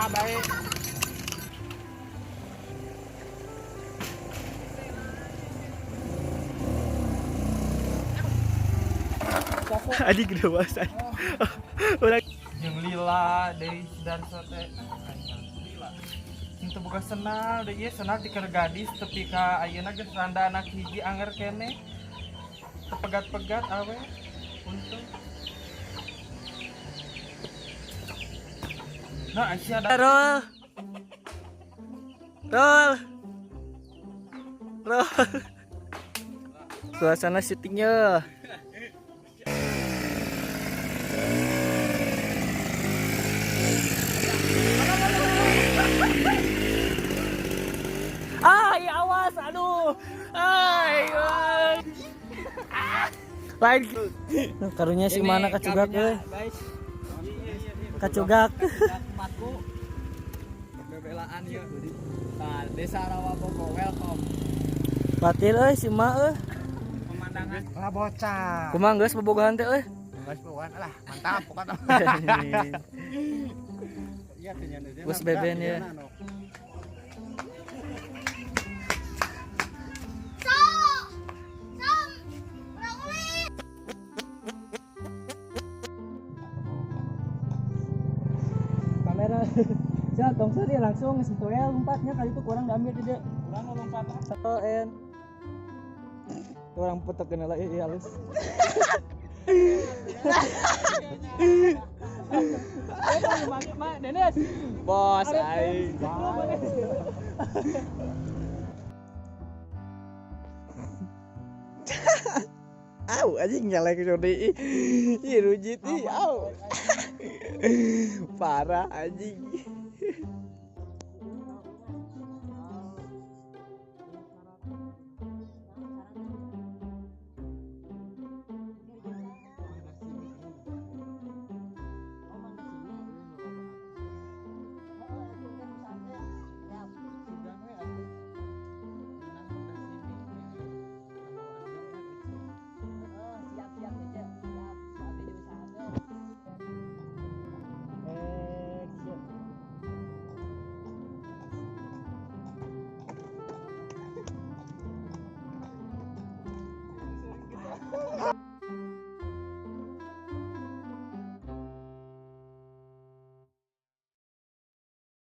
baik. Adik gede wasan. Urang Jeung lila deui dan sote. Lila. Itu boga senal deui senal ti keur gadis tepi ka ayeuna geus randa anak hiji anger kene. Pegat-pegat awe untung. Nah, Aisyah ada. roll. Roll. Roll. Suasana syutingnya. Ay, awas, aduh. Ay. Lain. Karunya si mana kacugak euy. Kacugak. Tempatku bebelaan yuk. Nah, Desa Rawabogo welcome. Batil euy si Ma euy. Pemandangan lah bocah. Kumaha geus bobogohan teh euy? Geus bukan lah, mantap pokoknya. Iya teh nya. Bos Beben ya. Kamera. Siap dong dia langsung nge-tutorial lompatnya kali itu kurang diambil tidak. Kurang lompat. Oh, en. Orang foto kena lagi halus. Dennis. Bos aing. Au anjing nyalek Jody. Ih rujit ih au. Parah anjing.